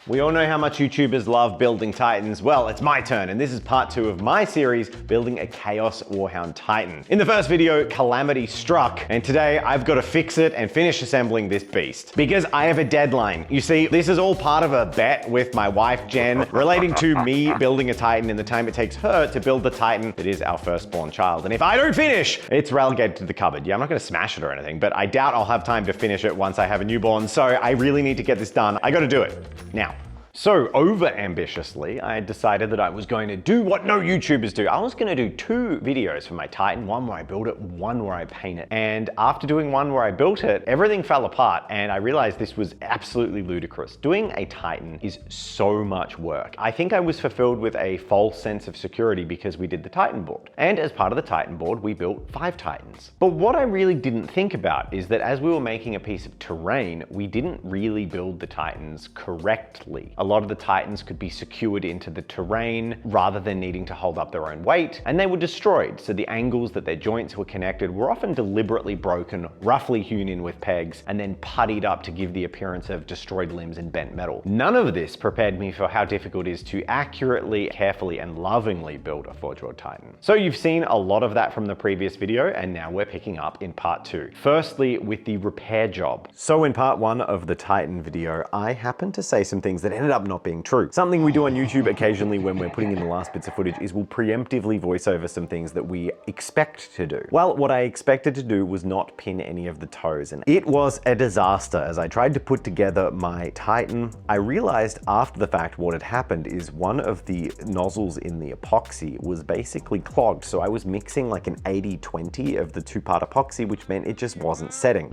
We all know how much YouTubers love building Titans. Well, it's my turn, and this is part 2 of my series, building a Chaos Warhound Titan. In the first video, calamity struck, and today I've got to fix it and finish assembling this beast. Because I have a deadline. You see, this is all part of a bet with my wife, Jen, relating to me building a Titan in the time it takes her to build the Titan that is our firstborn child. And if I don't finish, it's relegated to the cupboard. Yeah, I'm not gonna smash it or anything, but I doubt I'll have time to finish it once I have a newborn, so I really need to get this done. I gotta do it now. So over-ambitiously, I decided that I was going to do what no YouTubers do. I was going to do 2 videos for my Titan, one where I build it, one where I paint it. And after doing one where I built it, everything fell apart and I realized this was absolutely ludicrous. Doing a Titan is so much work. I think I was fulfilled with a false sense of security because we did the Titan board. And as part of the Titan board, we built 5 Titans. But what I really didn't think about is that as we were making a piece of terrain, we didn't really build the Titans correctly. A lot of the Titans could be secured into the terrain rather than needing to hold up their own weight, and they were destroyed. So the angles that their joints were connected were often deliberately broken, roughly hewn in with pegs, and then puttied up to give the appearance of destroyed limbs and bent metal. None of this prepared me for how difficult it is to accurately, carefully, and lovingly build a Forge World Titan. So you've seen a lot of that from the previous video, and now we're picking up in part 2. Firstly, with the repair job. So in part 1 of the Titan video, I happened to say some things that ended up not being true. Something we do on YouTube occasionally when we're putting in the last bits of footage is we'll preemptively voice over some things that we expect to do. Well, what I expected to do was not pin any of the toes, and it was a disaster. As I tried to put together my Titan, I realized after the fact what had happened is one of the nozzles in the epoxy was basically clogged, so I was mixing like an 80-20 of the 2-part epoxy, which meant it just wasn't setting.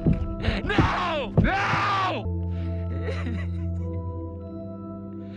No! No!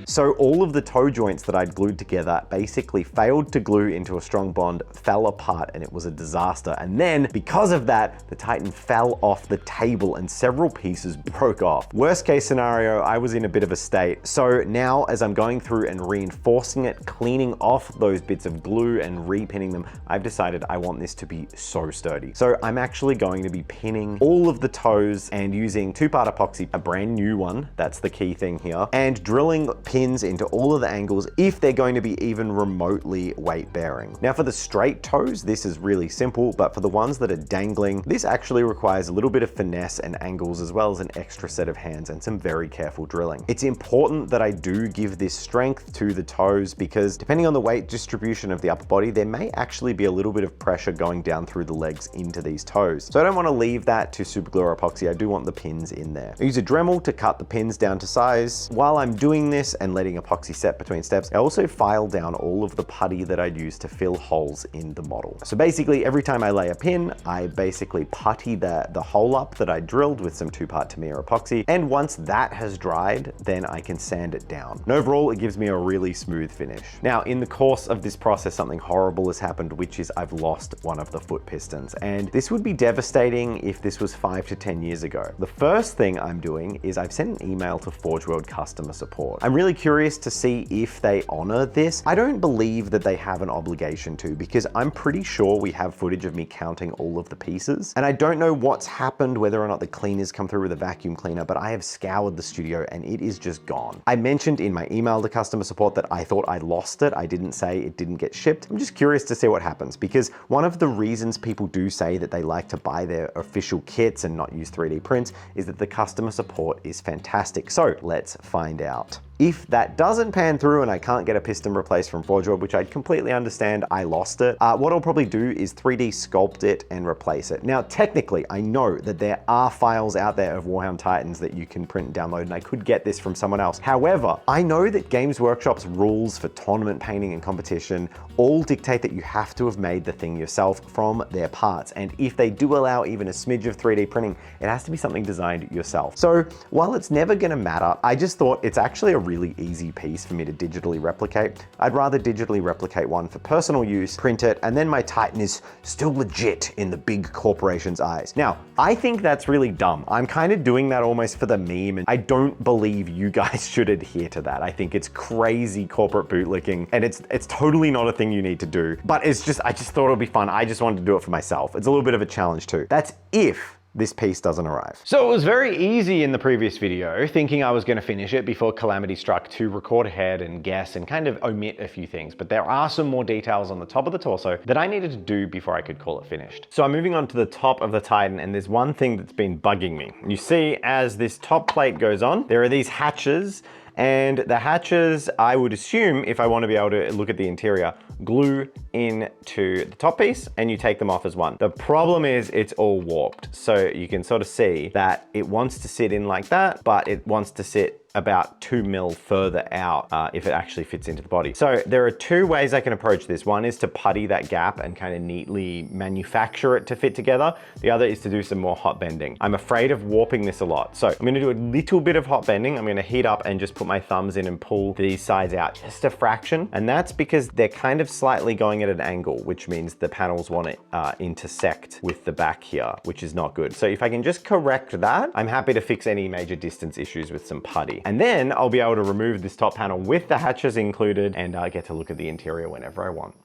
So all of the toe joints that I'd glued together basically failed to glue into a strong bond, fell apart, and it was a disaster. And then, because of that, the Titan fell off the table and several pieces broke off. Worst case scenario, I was in a bit of a state. So now, as I'm going through and reinforcing it, cleaning off those bits of glue and repinning them, I've decided I want this to be so sturdy. So I'm actually going to be pinning all of the toes and using 2-part epoxy, a brand new one, that's the key thing here, and drilling pins into all of the angles if they're going to be even remotely weight bearing. Now for the straight toes, this is really simple, but for the ones that are dangling, this actually requires a little bit of finesse and angles as well as an extra set of hands and some very careful drilling. It's important that I do give this strength to the toes because depending on the weight distribution of the upper body, there may actually be a little bit of pressure going down through the legs into these toes. So I don't want to leave that to super glue or epoxy. I do want the pins in there. I use a Dremel to cut the pins down to size. While I'm doing this and letting epoxy set between steps, I also file down all of the putty that I'd use to fill holes in the model. So basically every time I lay a pin, I basically putty the hole up that I drilled with some 2-part Tamiya epoxy, and once that has dried, then I can sand it down. And overall, it gives me a really smooth finish. Now, in the course of this process, something horrible has happened, which is I've lost one of the foot pistons, and this would be devastating if this was 5 to 10 years ago. The first thing I'm doing is I've sent an email to Forge World customer support. I'm really curious to see if they honor this. I don't believe that they have an obligation to, because I'm pretty sure we have footage of me counting all of the pieces, and I don't know what's happened, whether or not the cleaners come through with a vacuum cleaner, but I have scoured the studio and it is just gone. I mentioned in my email to customer support that I thought I lost it. I didn't say it didn't get shipped. I'm just curious to see what happens, because one of the reasons people do say that they like to buy their official kits and not use 3D prints is that the customer support is fantastic. So let's find out. If that doesn't pan through and I can't get a piston replaced from Forge World, which I completely understand, I lost it, what I'll probably do is 3D sculpt it and replace it. Now, technically, I know that there are files out there of Warhound Titans that you can print and download, and I could get this from someone else. However, I know that Games Workshop's rules for tournament painting and competition all dictate that you have to have made the thing yourself from their parts. And if they do allow even a smidge of 3D printing, it has to be something designed yourself. So while it's never gonna matter, I just thought it's actually a really easy piece for me to digitally replicate. I'd rather digitally replicate one for personal use, print it, and then my Titan is still legit in the big corporation's eyes. Now, I think that's really dumb. I'm kind of doing that almost for the meme, and I don't believe you guys should adhere to that. I think it's crazy corporate bootlicking, and it's totally not a thing you need to do. But I just thought it would be fun. I just wanted to do it for myself. It's a little bit of a challenge too. That's if this piece doesn't arrive. So it was very easy in the previous video, thinking I was going to finish it before Calamity struck, to record ahead and guess and kind of omit a few things. But there are some more details on the top of the torso that I needed to do before I could call it finished. So I'm moving on to the top of the Titan, and there's one thing that's been bugging me. You see, as this top plate goes on, there are these hatches. And the hatches, I would assume, if I want to be able to look at the interior, glue into the top piece and you take them off as one. The problem is it's all warped. So you can sort of see that it wants to sit in like that, but it wants to sit about 2 mil further out if it actually fits into the body. So there are two ways I can approach this. One is to putty that gap and kind of neatly manufacture it to fit together. The other is to do some more hot bending. I'm afraid of warping this a lot. So I'm gonna do a little bit of hot bending. I'm gonna heat up and just put my thumbs in and pull these sides out just a fraction. And that's because they're kind of slightly going at an angle, which means the panels want to intersect with the back here, which is not good. So if I can just correct that, I'm happy to fix any major distance issues with some putty. And then I'll be able to remove this top panel with the hatches included, and I get to look at the interior whenever I want.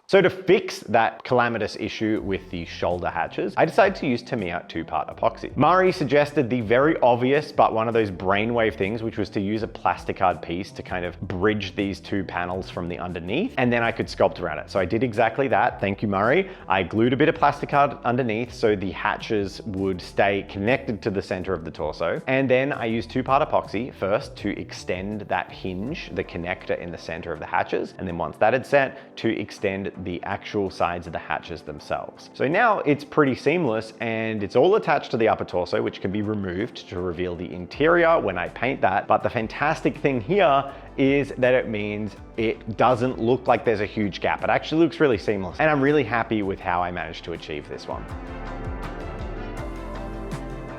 So to fix that calamitous issue with the shoulder hatches, I decided to use Tamiya 2-part epoxy. Murray suggested the very obvious, but one of those brainwave things, which was to use a plasticard piece to kind of bridge these two panels from the underneath, and then I could sculpt around it. So I did exactly that. Thank you, Murray. I glued a bit of plasticard underneath so the hatches would stay connected to the center of the torso. And then I used 2-part epoxy first to extend that hinge, the connector in the center of the hatches. And then once that had set, to extend the actual sides of the hatches themselves. So now it's pretty seamless, and it's all attached to the upper torso, which can be removed to reveal the interior when I paint that. But the fantastic thing here is that it means it doesn't look like there's a huge gap. It actually looks really seamless, and I'm really happy with how I managed to achieve this one.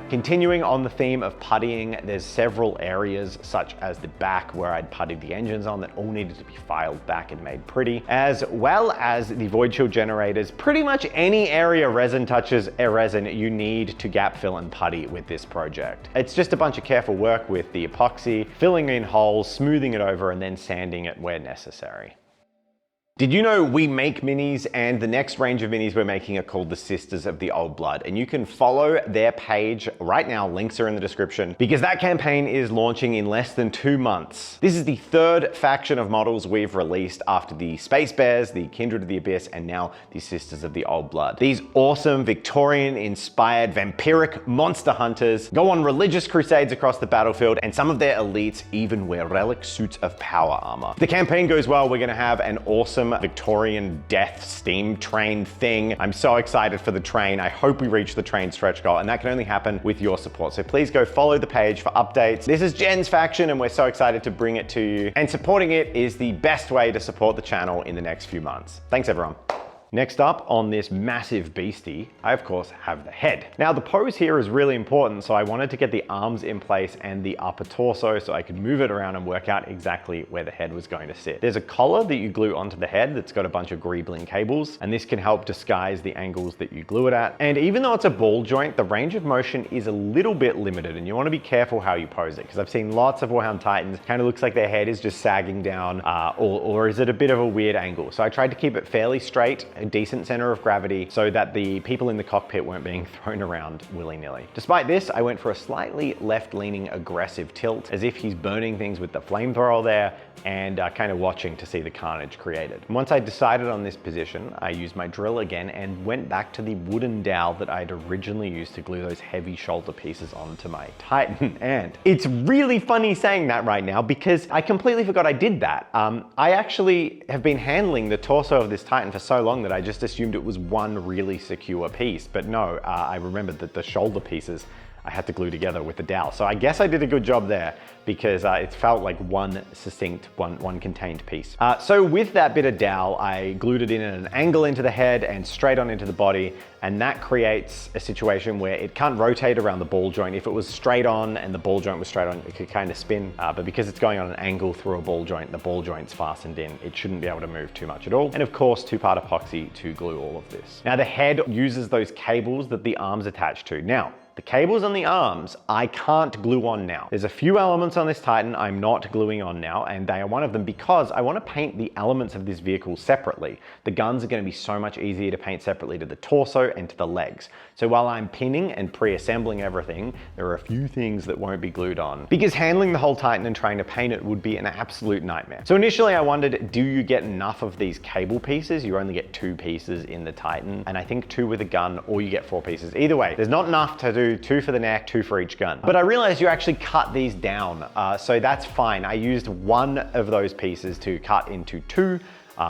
Continuing on the theme of puttying, there's several areas such as the back where I'd puttied the engines on that all needed to be filed back and made pretty, as well as the void shield generators. Pretty much any area resin touches a resin, you need to gap fill and putty with this project. It's just a bunch of careful work with the epoxy, filling in holes, smoothing it over, and then sanding it where necessary. Did you know we make minis, and the next range of minis we're making are called the Sisters of the Old Blood, and you can follow their page right now. Links are in the description because that campaign is launching in less than 2 months. This is the third faction of models we've released after the Space Bears, the Kindred of the Abyss, and now the Sisters of the Old Blood. These awesome Victorian inspired vampiric monster hunters go on religious crusades across the battlefield, and some of their elites even wear relic suits of power armor. If the campaign goes well, we're gonna have an awesome Victorian death steam train thing. I'm so excited for the train. I hope we reach the train stretch goal, and that can only happen with your support. So please go follow the page for updates. This is Jen's faction, and we're so excited to bring it to you. And supporting it is the best way to support the channel in the next few months. Thanks, everyone. Next up on this massive beastie, I of course have the head. Now the pose here is really important, so I wanted to get the arms in place and the upper torso so I could move it around and work out exactly where the head was going to sit. There's a collar that you glue onto the head that's got a bunch of greebling cables, and this can help disguise the angles that you glue it at. And even though it's a ball joint, the range of motion is a little bit limited, and you want to be careful how you pose it, because I've seen lots of Warhound Titans, kind of looks like their head is just sagging down, or is it a bit of a weird angle. So I tried to keep it fairly straight, a decent center of gravity, so that the people in the cockpit weren't being thrown around willy-nilly. Despite this, I went for a slightly left-leaning aggressive tilt, as if he's burning things with the flamethrower there, and kind of watching to see the carnage created. And once I decided on this position, I used my drill again and went back to the wooden dowel that I'd originally used to glue those heavy shoulder pieces onto my Titan. And it's really funny saying that right now, because I completely forgot I did that. I actually have been handling the torso of this Titan for so long that I just assumed it was one really secure piece. But no, I remembered that the shoulder pieces I had to glue together with the dowel. So I guess I did a good job there, because it felt like one succinct, one contained piece. So with that bit of dowel, I glued it in at an angle into the head and straight on into the body, and that creates a situation where it can't rotate around the ball joint. If it was straight on and the ball joint was straight on, it could kind of spin, but because it's going on an angle through a ball joint, the ball joint's fastened in. It shouldn't be able to move too much at all. And of course, 2-part epoxy to glue all of this. Now the head uses those cables that the arms attach to. Now, The cables and the arms, I can't glue on now. There's a few elements on this Titan I'm not gluing on now, and they are one of them because I want to paint the elements of this vehicle separately. The guns are going to be so much easier to paint separately to the torso and to the legs. So while I'm pinning and pre-assembling everything, there are a few things that won't be glued on, because handling the whole Titan and trying to paint it would be an absolute nightmare. So initially I wondered, do you get enough of these cable pieces? You only get 2 pieces in the Titan, and I think 2 with a gun, or you get 4 pieces. Either way, there's not enough to do 2 for the neck, 2 for each gun. But I realized you actually cut these down, so that's fine. I used 1 of those pieces to cut into 2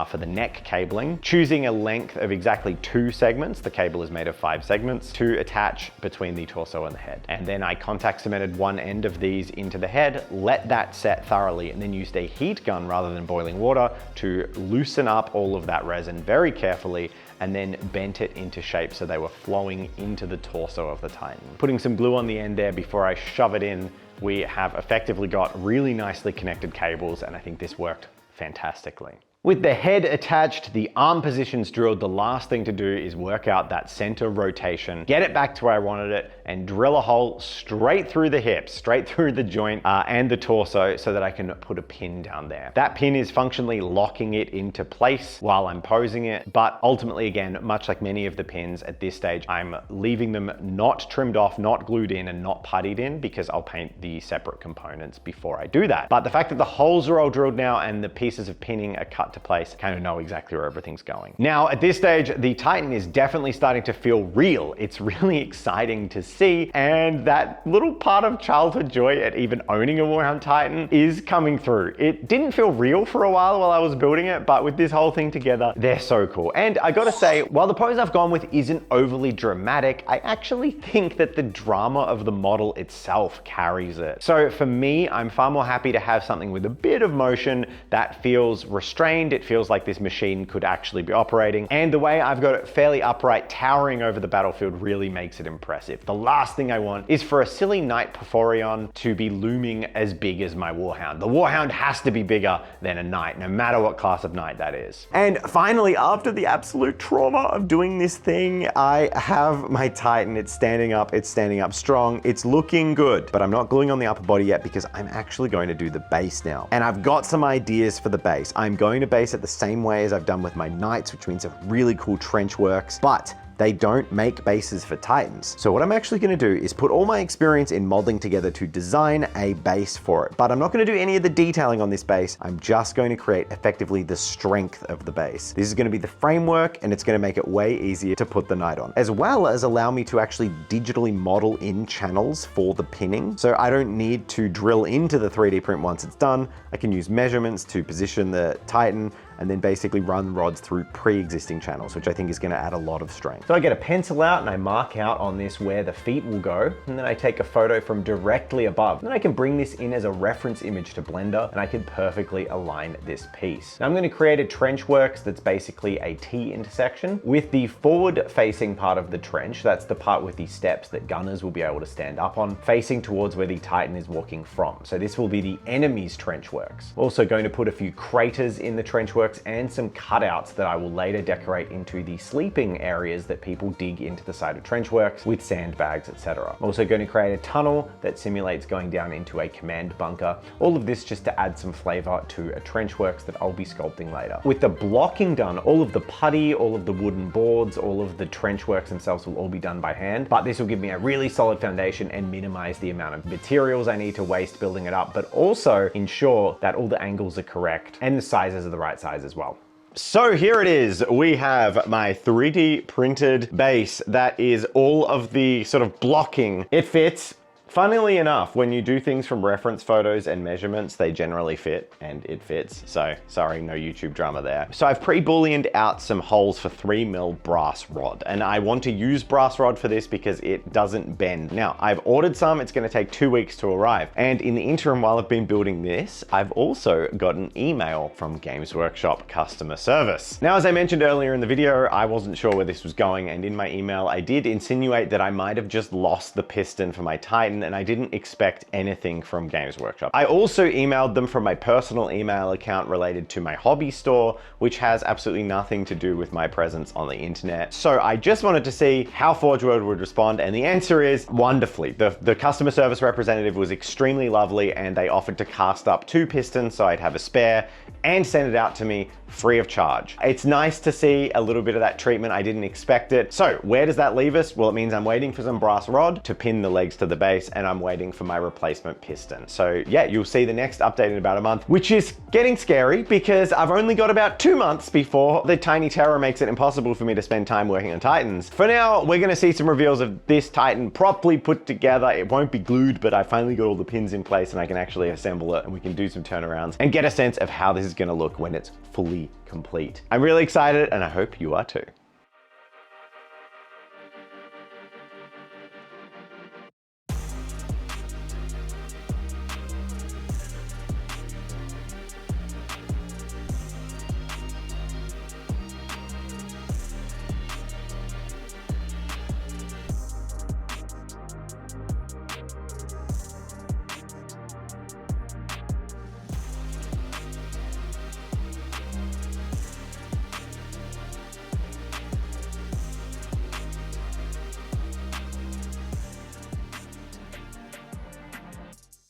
for the neck cabling, choosing a length of exactly 2 segments. The cable is made of 5 segments to attach between the torso and the head. And then I contact cemented one end of these into the head, let that set thoroughly, and then used a heat gun rather than boiling water to loosen up all of that resin very carefully, and then bent it into shape so they were flowing into the torso of the Titan. Putting some glue on the end there before I shove it in, we have effectively got really nicely connected cables, and I think this worked fantastically. With the head attached, the arm positions drilled, the last thing to do is work out that center rotation, get it back to where I wanted it, and drill a hole straight through the hips, straight through the joint and the torso, so that I can put a pin down there. That pin is functionally locking it into place while I'm posing it, but ultimately, again, much like many of the pins at this stage, I'm leaving them not trimmed off, not glued in, and not puttied in, because I'll paint the separate components before I do that. But the fact that the holes are all drilled now and the pieces of pinning are cut to place, kind of know exactly where everything's going. Now, at this stage, the Titan is definitely starting to feel real. It's really exciting to see, and that little part of childhood joy at even owning a Warhound Titan is coming through. It didn't feel real for a while I was building it, but with this whole thing together, they're so cool. And I gotta say, while the pose I've gone with isn't overly dramatic, I actually think that the drama of the model itself carries it. So for me, I'm far more happy to have something with a bit of motion that feels restrained. It feels like this machine could actually be operating, and the way I've got it fairly upright, towering over the battlefield, really makes it impressive. The last thing I want is for a silly knight Porphyrion to be looming as big as my Warhound. The Warhound has to be bigger than a knight, no matter what class of knight that is. And finally, after the absolute trauma of doing this thing, I have my Titan. It's standing up strong, it's looking good, but I'm not gluing on the upper body yet because I'm actually going to do the base now. And I've got some ideas for the base. I'm going to base it the same way as I've done with my knights, which means a really cool trench works, but they don't make bases for Titans. So what I'm actually gonna do is put all my experience in modeling together to design a base for it. But I'm not gonna do any of the detailing on this base. I'm just going to create effectively the strength of the base. This is gonna be the framework, and it's gonna make it way easier to put the knight on, as well as allow me to actually digitally model in channels for the pinning. So I don't need to drill into the 3D print once it's done. I can use measurements to position the Titan, and then basically run rods through pre-existing channels, which I think is gonna add a lot of strength. So I get a pencil out and I mark out on this where the feet will go, and then I take a photo from directly above. Then I can bring this in as a reference image to Blender, and I can perfectly align this piece. Now I'm gonna create a trench works that's basically a T intersection with the forward-facing part of the trench. That's the part with the steps that gunners will be able to stand up on, facing towards where the Titan is walking from. So this will be the enemy's trench works. Also going to put a few craters in the trench works and some cutouts that I will later decorate into the sleeping areas that people dig into the side of trenchworks with sandbags, etc. I'm also going to create a tunnel that simulates going down into a command bunker. All of this just to add some flavor to a trenchworks that I'll be sculpting later. With the blocking done, all of the putty, all of the wooden boards, all of the trenchworks themselves will all be done by hand, but this will give me a really solid foundation and minimize the amount of materials I need to waste building it up, but also ensure that all the angles are correct and the sizes are the right size as well. So here it is. We have my 3D printed base that is all of the sort of blocking. It fits. Funnily enough, when you do things from reference photos and measurements, they generally fit, and it fits. So sorry, no YouTube drama there. So I've pre-booleaned out some holes for 3mm brass rod, and I want to use brass rod for this because it doesn't bend. Now, I've ordered some. It's going to take 2 weeks to arrive. And in the interim, while I've been building this, I've also got an email from Games Workshop customer service. Now, as I mentioned earlier in the video, I wasn't sure where this was going, and in my email, I did insinuate that I might have just lost the piston for my Titan Titan, and I didn't expect anything from Games Workshop. I also emailed them from my personal email account related to my hobby store, which has absolutely nothing to do with my presence on the internet. So I just wanted to see how Forge World would respond, and the answer is wonderfully. The customer service representative was extremely lovely, and they offered to cast up 2 pistons so I'd have a spare and send it out to me free of charge. It's nice to see a little bit of that treatment. I didn't expect it. So where does that leave us? Well, it means I'm waiting for some brass rod to pin the legs to the base, and I'm waiting for my replacement piston. So yeah, you'll see the next update in about a month, which is getting scary because I've only got about 2 months before the tiny terror makes it impossible for me to spend time working on Titans. For now, we're gonna see some reveals of this Titan properly put together. It won't be glued, but I finally got all the pins in place and I can actually assemble it, and we can do some turnarounds and get a sense of how this is gonna look when it's fully complete. I'm really excited, and I hope you are too.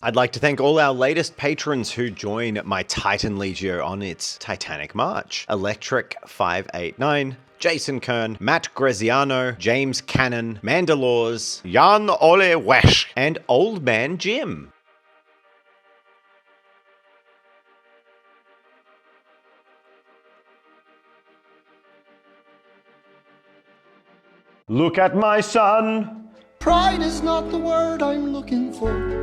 I'd like to thank all our latest patrons who join my Titan Legio on its Titanic March. Electric 589, Jason Kern, Matt Graziano, James Cannon, Mandalores, Jan Ole Wesh, and Old Man Jim. Look at my son. Pride is not the word I'm looking for.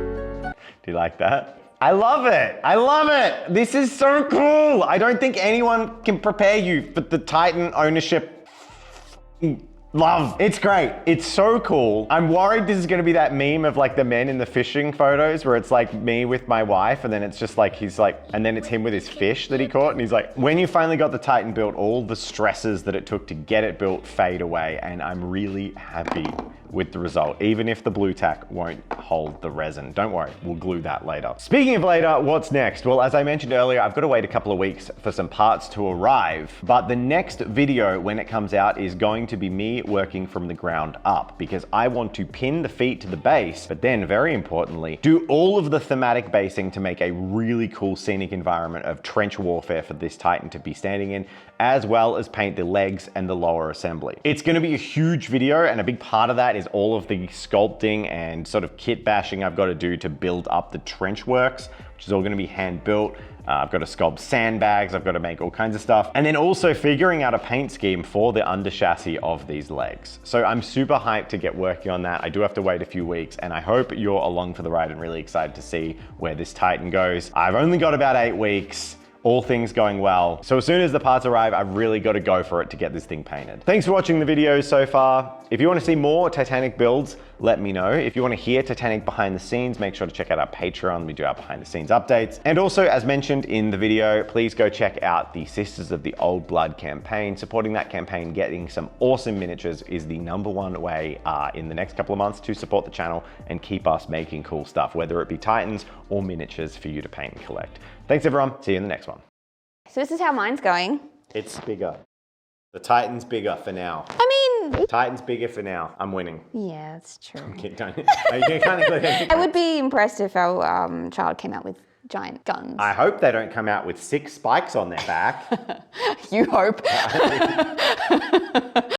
Do you like that? I love it. I love it. This is so cool. I don't think anyone can prepare you for the Titan ownership love. It's great. It's so cool. I'm worried this is going to be that meme of like the men in the fishing photos where it's like me with my wife, and then it's just like he's like, and then it's him with his fish that he caught, and he's like, when you finally got the Titan built, all the stresses that it took to get it built fade away, and I'm really happy with the result, even if the blue tack won't hold the resin. Don't worry, we'll glue that later. Speaking of later, what's next? Well, as I mentioned earlier, I've got to wait a couple of weeks for some parts to arrive, but the next video when it comes out is going to be me working from the ground up, because I want to pin the feet to the base, but then very importantly, do all of the thematic basing to make a really cool scenic environment of trench warfare for this Titan to be standing in, as well as paint the legs and the lower assembly. It's gonna be a huge video, and a big part of that is all of the sculpting and sort of kit bashing I've got to do to build up the trench works, which is all gonna be hand built. I've got to sculpt sandbags, I've got to make all kinds of stuff. And then also figuring out a paint scheme for the under chassis of these legs. So I'm super hyped to get working on that. I do have to wait a few weeks, and I hope you're along for the ride and really excited to see where this Titan goes. I've only got about 8 weeks. All things going well. So as soon as the parts arrive, I've really got to go for it to get this thing painted. Thanks for watching the video so far. If you want to see more Titanic builds, let me know. If you want to hear Titanic behind the scenes, make sure to check out our Patreon. We do our behind the scenes updates. And also, as mentioned in the video, please go check out the Sisters of the Old Blood campaign. Supporting that campaign, getting some awesome miniatures is the #1 way in the next couple of months to support the channel and keep us making cool stuff, whether it be Titans or miniatures for you to paint and collect. Thanks everyone, see you in the next one. So this is how mine's going. It's bigger. The Titan's bigger for now. I mean... Titan's bigger for now. I'm winning. Yeah, that's true. I would be impressed if our child came out with giant guns. I hope they don't come out with 6 spikes on their back. You hope.